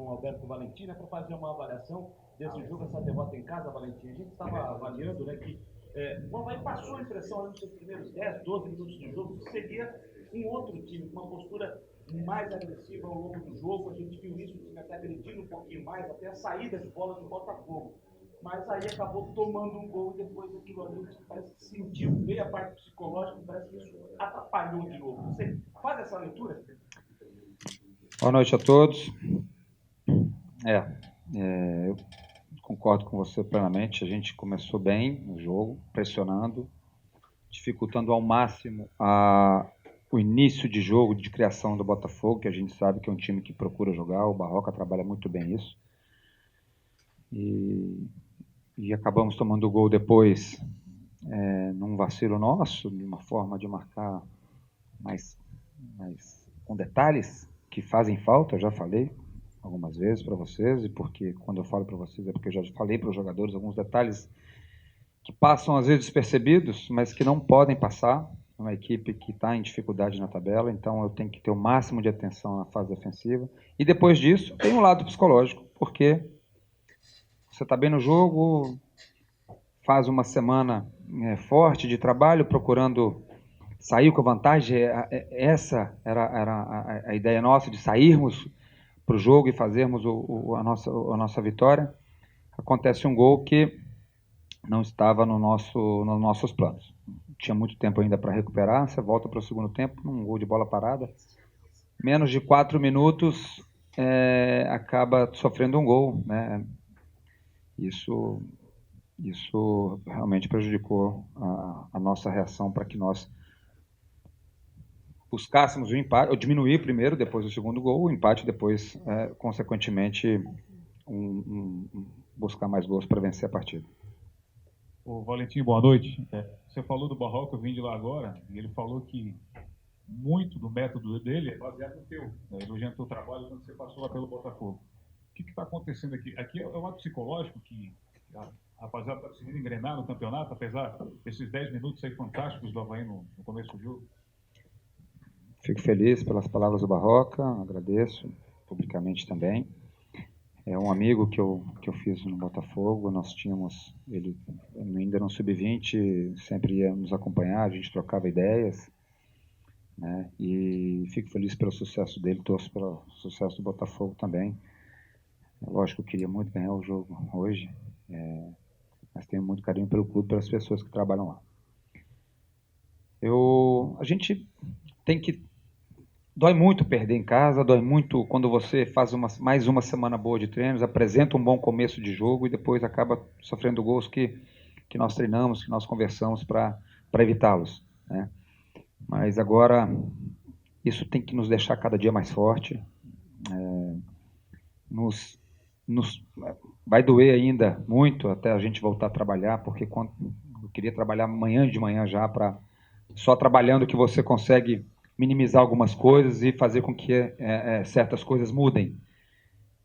com o Alberto Valentim, né, para fazer uma avaliação desse jogo, essa derrota em casa, Valentim. A gente estava avaliando, né, que o Avaí passou a impressão nos seus primeiros 10, 12 minutos de jogo que seria um outro time, com uma postura mais agressiva ao longo do jogo. A gente viu isso, o time até agredindo um pouquinho mais, até a saída de bola do Botafogo. Mas aí acabou tomando um gol e depois aquilo ali parece que sentiu, veio a parte psicológica, parece que isso atrapalhou de novo. Você faz essa leitura? Boa noite a todos. Eu concordo com você plenamente. A gente começou bem no jogo, pressionando, dificultando ao máximo o início de jogo, de criação do Botafogo, que a gente sabe que é um time que procura jogar. O Barroca trabalha muito bem isso. E acabamos tomando o gol depois, num vacilo nosso, de uma forma de marcar mais com detalhes que fazem falta. Eu já falei algumas vezes para vocês, e porque quando eu falo para vocês é porque eu já falei para os jogadores alguns detalhes que passam às vezes despercebidos, mas que não podem passar numa equipe que está em dificuldade na tabela. Então eu tenho que ter o máximo de atenção na fase defensiva. E depois disso tem um lado psicológico, porque você está bem no jogo, faz uma semana forte de trabalho, procurando sair com vantagem. Essa era a ideia nossa, de sairmos para o jogo e fazermos a nossa vitória. Acontece um gol que não estava nos nossos planos. Tinha muito tempo ainda para recuperar. Você volta para o segundo tempo, um gol de bola parada. Menos de 4 minutos, acaba sofrendo um gol, né? Isso realmente prejudicou a nossa reação para que nós buscássemos o empate, ou diminuir primeiro, depois o segundo gol, o empate depois, consequentemente, buscar mais gols para vencer a partida. Ô, Valentim, boa noite. Você falou do Barroca, eu vim de lá agora, e ele falou que muito do método dele é baseado no teu, né? Elogiando o teu trabalho quando você passou lá pelo Botafogo. O que está acontecendo aqui? Aqui é um ato psicológico que a rapaziada está conseguindo engrenar no campeonato, apesar desses 10 minutos aí fantásticos do Avaí no começo do jogo. Fico feliz pelas palavras do Barroca, agradeço publicamente também. É um amigo que eu fiz no Botafogo. Nós tínhamos, ele ainda no sub-20, sempre ia nos acompanhar, a gente trocava ideias, né? E fico feliz pelo sucesso dele, torço pelo sucesso do Botafogo também. Lógico que eu queria muito ganhar o jogo hoje, mas tenho muito carinho pelo clube, pelas pessoas que trabalham lá. A gente tem que... Dói muito perder em casa, dói muito quando você faz mais uma semana boa de treinos, apresenta um bom começo de jogo e depois acaba sofrendo gols que nós treinamos, que nós conversamos para evitá-los, né? Mas agora isso tem que nos deixar cada dia mais forte. Vai doer ainda muito até a gente voltar a trabalhar, porque eu queria trabalhar amanhã de manhã já, só trabalhando que você consegue minimizar algumas coisas e fazer com que certas coisas mudem.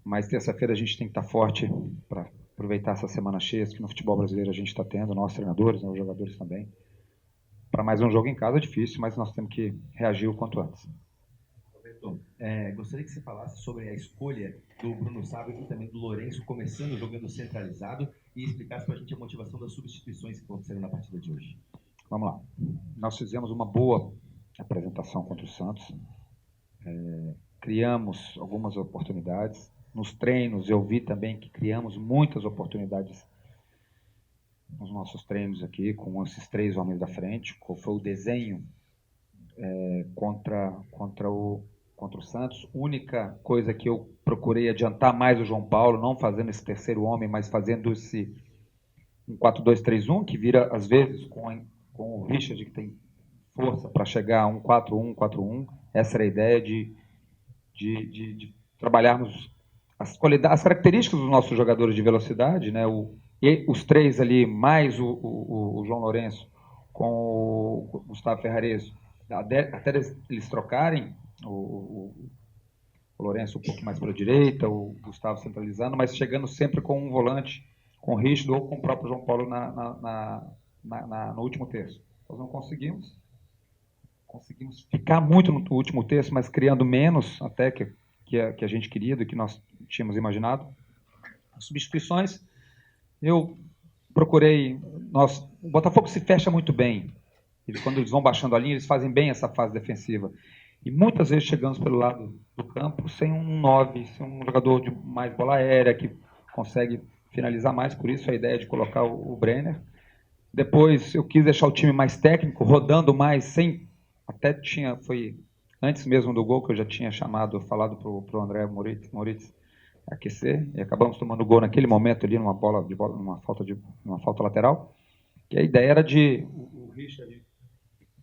Mas terça-feira a gente tem que estar forte para aproveitar essa semana cheia que no futebol brasileiro a gente está tendo, nós treinadores, né, os jogadores também. Para mais um jogo em casa é difícil, mas nós temos que reagir o quanto antes. Roberto, gostaria que você falasse sobre a escolha do Bruno Sábio e também do Lourenço começando jogando centralizado e explicasse para a gente a motivação das substituições que aconteceram na partida de hoje. Vamos lá. Nós fizemos uma boa apresentação contra o Santos. Criamos algumas oportunidades. Nos treinos eu vi também que criamos muitas oportunidades nos nossos treinos aqui, com esses 3 homens da frente. Qual foi o desenho contra o Santos? Única coisa que eu procurei adiantar mais o João Paulo, não fazendo esse terceiro homem, mas fazendo esse 4-2-3-1, que vira às vezes com o Richard, que tem força para chegar a um 4-1, 4-1. Essa era a ideia de trabalharmos as características dos nossos jogadores de velocidade, né? E os 3 ali, mais o João Lourenço com o Gustavo Ferrarezo, até eles trocarem, o Lourenço um pouco mais para a direita, o Gustavo centralizando, mas chegando sempre com um volante, com o Richard ou com o próprio João Paulo no último terço. Nós não conseguimos ficar muito no último terço, mas criando menos até que que a gente queria, do que nós tínhamos imaginado. As substituições, eu procurei... O Botafogo se fecha muito bem. Quando eles vão baixando a linha, eles fazem bem essa fase defensiva. E muitas vezes chegamos pelo lado do campo sem um 9, sem um jogador de mais bola aérea, que consegue finalizar mais. Por isso a ideia de colocar o Brenner. Depois eu quis deixar o time mais técnico, rodando mais, sem... Até foi antes mesmo do gol que eu já tinha falado para o André Moritz aquecer, e acabamos tomando gol naquele momento ali, numa falta lateral. Que a ideia era de... O Richard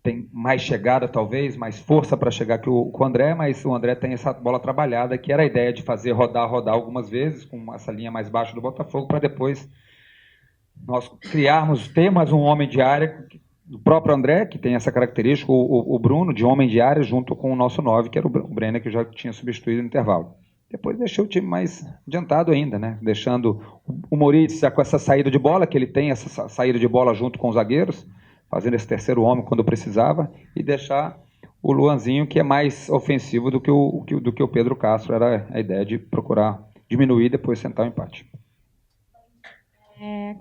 tem mais chegada, talvez, mais força para chegar que o André, mas o André tem essa bola trabalhada, que era a ideia de fazer rodar algumas vezes, com essa linha mais baixa do Botafogo, para depois nós ter mais um homem de área, do próprio André, que tem essa característica, o Bruno, de homem de área, junto com o nosso 9, que era o Brenner, que já tinha substituído no intervalo. Depois deixei o time mais adiantado ainda, né? Deixando o Moritz com essa saída de bola, que ele tem essa saída de bola junto com os zagueiros, fazendo esse terceiro homem quando precisava, e deixar o Luanzinho, que é mais ofensivo do que o Pedro Castro. Era a ideia de procurar diminuir e depois sentar o empate.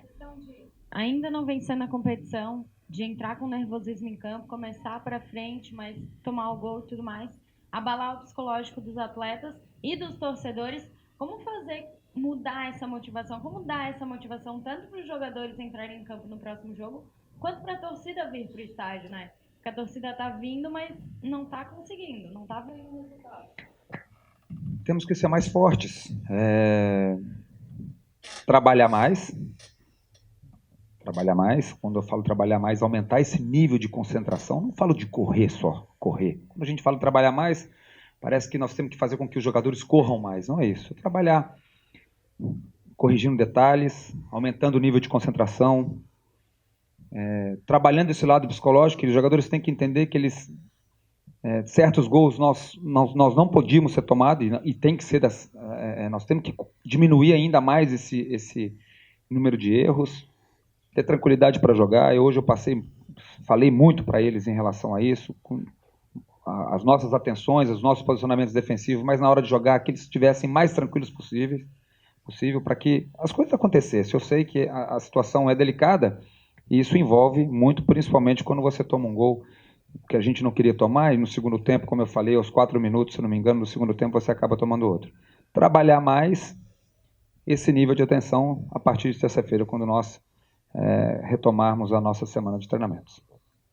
Questão de ainda não vencer na competição, de entrar com nervosismo em campo, começar para frente, mas tomar o gol e tudo mais, abalar o psicológico dos atletas e dos torcedores. Como fazer mudar essa motivação? Como dar essa motivação tanto para os jogadores entrarem em campo no próximo jogo, quanto para a torcida vir para o estádio, né? Porque a torcida está vindo, mas não está conseguindo, não está vendo o resultado. Temos que ser mais fortes. Trabalhar mais. Quando eu falo trabalhar mais, aumentar esse nível de concentração. Não falo de correr só, correr. Quando a gente fala trabalhar mais, parece que nós temos que fazer com que os jogadores corram mais. Não é isso. É trabalhar corrigindo detalhes, aumentando o nível de concentração, trabalhando esse lado psicológico. Os jogadores têm que entender que certos gols nós não podíamos ser tomados, e tem que ser nós temos que diminuir ainda mais esse número de erros, ter tranquilidade para jogar. Hoje falei muito para eles em relação a isso, com as nossas atenções, os nossos posicionamentos defensivos, mas na hora de jogar que eles estivessem mais tranquilos possível para que as coisas acontecessem. Eu sei que a situação é delicada, e isso envolve muito, principalmente quando você toma um gol que a gente não queria tomar, e no segundo tempo, como eu falei, aos 4 minutos, se não me engano, no segundo tempo você acaba tomando outro. Trabalhar mais esse nível de atenção a partir de terça-feira, quando nós retomarmos a nossa semana de treinamentos.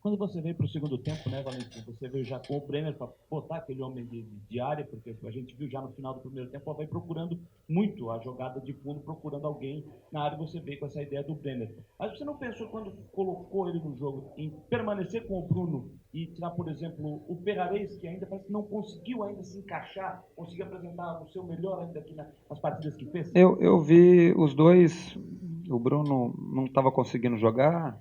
Quando você veio para o segundo tempo, né, Valentim, você veio já com o Brenner para botar aquele homem de área, porque a gente viu já no final do primeiro tempo, vai procurando muito a jogada de fundo, procurando alguém na área, você veio com essa ideia do Brenner. Mas você não pensou, quando colocou ele no jogo, em permanecer com o Bruno e tirar, por exemplo, o Ferrares, que ainda parece que não conseguiu ainda se encaixar, conseguiu apresentar o seu melhor ainda aqui nas partidas que fez? Eu vi os dois. O Bruno não estava conseguindo jogar,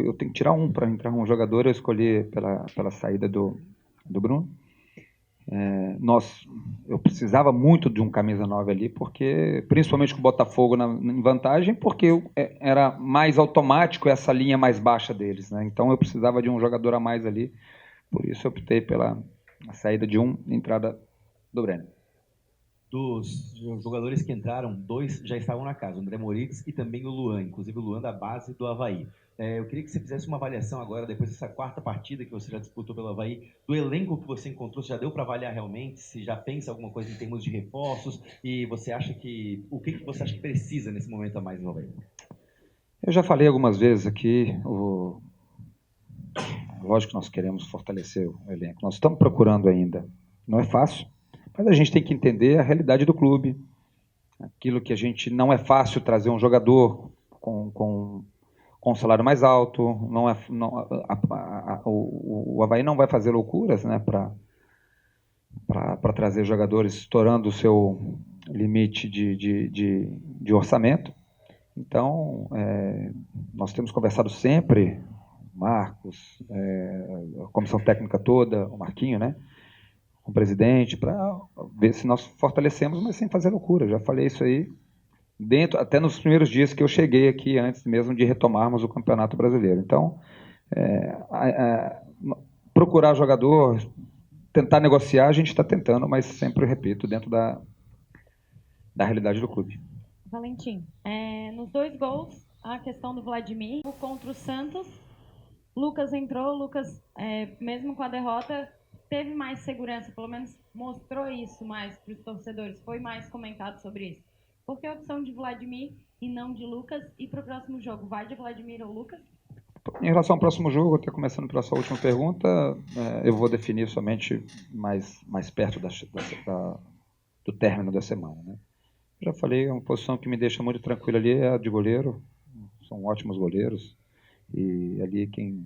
eu tenho que tirar para entrar um jogador. Eu escolhi pela saída do Bruno. Eu precisava muito de um camisa 9 ali, porque, principalmente com o Botafogo em vantagem, porque era mais automático essa linha mais baixa deles, né? Então eu precisava de um jogador a mais ali, por isso eu optei pela saída de entrada do Brenner. Dos jogadores que entraram, 2 já estavam na casa, o André Moritz e também o Luan, inclusive o Luan da base do Avaí. Eu queria que você fizesse uma avaliação agora, depois dessa 4ª partida que você já disputou pelo Avaí, do elenco que você encontrou. Se já deu para avaliar realmente, se já pensa alguma coisa em termos de reforços, e você acha o que você acha que precisa nesse momento a mais no Avaí? Eu já falei algumas vezes aqui, lógico que nós queremos fortalecer o elenco, nós estamos procurando ainda, não é fácil, mas a gente tem que entender a realidade do clube, aquilo que a gente não é fácil trazer um jogador com um salário mais alto, o Avaí não vai fazer loucuras, né, para trazer jogadores estourando o seu limite de orçamento. Então, nós temos conversado sempre, Marcos, a comissão técnica toda, o Marquinho, né, com o presidente, para ver se nós fortalecemos, mas sem fazer loucura. Já falei isso aí até nos primeiros dias que eu cheguei aqui, antes mesmo de retomarmos o Campeonato Brasileiro. Então, procurar jogador, tentar negociar, a gente está tentando, mas sempre, repito, dentro da realidade do clube. Valentim, nos 2 gols, a questão do Vladimir contra o Santos, Lucas entrou, Lucas, mesmo com a derrota, teve mais segurança, pelo menos mostrou isso mais para os torcedores, foi mais comentado sobre isso. Por que a opção de Vladimir e não de Lucas? E para o próximo jogo, vai de Vladimir ou Lucas? Em relação ao próximo jogo, até começando pela sua última pergunta, eu vou definir somente mais perto do término da semana, né? Já falei, uma posição que me deixa muito tranquilo ali é a de goleiro, são ótimos goleiros, e ali quem,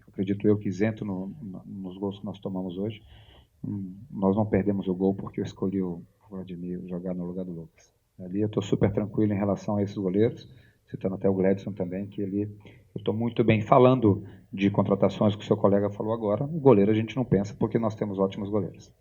acredito eu, que isento nos gols que nós tomamos hoje, nós não perdemos o gol porque eu escolhi o Vladimir jogar no lugar do Lucas. Ali eu estou super tranquilo em relação a esses goleiros, citando até o Gledson também, que ali eu estou muito bem. Falando de contratações que o seu colega falou agora, o goleiro a gente não pensa porque nós temos ótimos goleiros.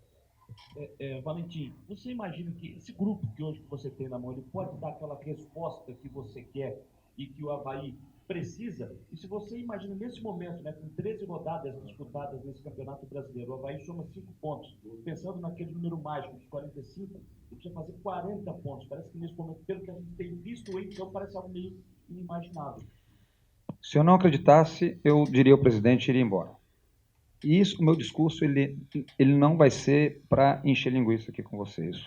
Valentim, você imagina que esse grupo que hoje você tem na mão, ele pode dar aquela resposta que você quer e que o Avaí precisa? E se você imagina nesse momento, né, com 13 rodadas disputadas nesse Campeonato Brasileiro, o Avaí soma 5 pontos, pensando naquele número mágico dos 45, ele precisa fazer 40 pontos. Parece que nesse momento, pelo que a gente tem visto, então parece algo meio inimaginável. Se eu não acreditasse, eu diria ao presidente ir embora. E isso, o meu discurso, ele não vai ser para encher linguiça aqui com vocês.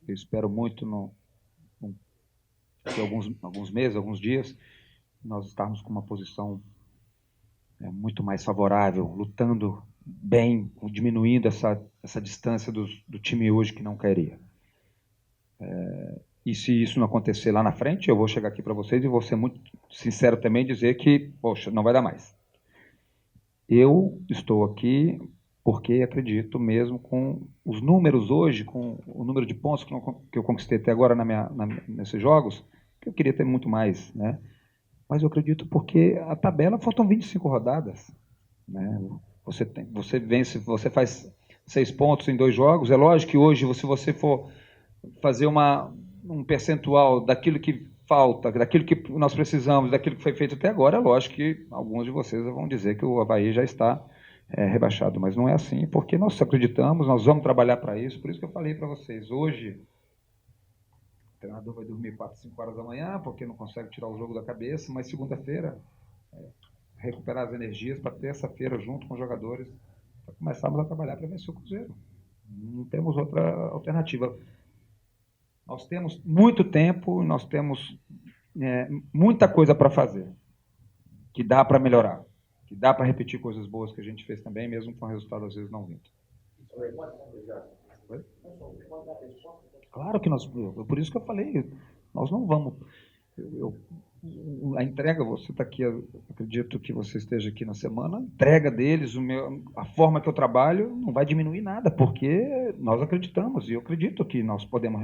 Eu espero muito, daqui a alguns meses, alguns dias, nós estarmos com uma posição muito mais favorável, lutando bem, diminuindo essa distância do time hoje que não queria. E se isso não acontecer lá na frente, eu vou chegar aqui para vocês e vou ser muito sincero também e dizer que, poxa, não vai dar mais. Eu estou aqui porque acredito mesmo com os números hoje, com o número de pontos que eu conquistei até agora nesses jogos, que eu queria ter muito mais, né? Mas eu acredito porque a tabela faltam 25 rodadas, né? Você vence, você faz 6 pontos em 2 jogos. É lógico que hoje, se você for fazer um percentual daquilo que falta, daquilo que nós precisamos, daquilo que foi feito até agora, é lógico que alguns de vocês vão dizer que o Avaí já está rebaixado, mas não é assim, porque nós acreditamos, nós vamos trabalhar para isso. Por isso que eu falei para vocês, hoje o treinador vai dormir 4, 5 horas da manhã, porque não consegue tirar o jogo da cabeça, mas segunda-feira recuperar as energias para terça-feira, junto com os jogadores, para começarmos a trabalhar para vencer o Cruzeiro. Não temos outra alternativa. Nós temos muito tempo, nós temos muita coisa para fazer, que dá para melhorar, que dá para repetir coisas boas que a gente fez também, mesmo com o resultado às vezes não vindo. Claro que por isso que eu falei, nós não vamos. A entrega, você está aqui, acredito que você esteja aqui na semana, a entrega deles, a forma que eu trabalho, não vai diminuir nada, porque nós acreditamos, e eu acredito que nós podemos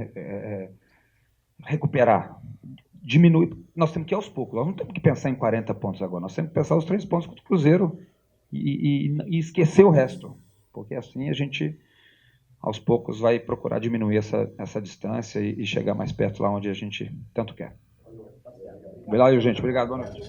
recuperar, diminuir. Nós temos que ir aos poucos, nós não temos que pensar em 40 pontos agora, nós temos que pensar os 3 pontos contra o Cruzeiro e esquecer o resto, porque assim a gente, aos poucos, vai procurar diminuir essa distância e chegar mais perto lá onde a gente tanto quer. Obrigado, gente. Obrigado. Boa noite.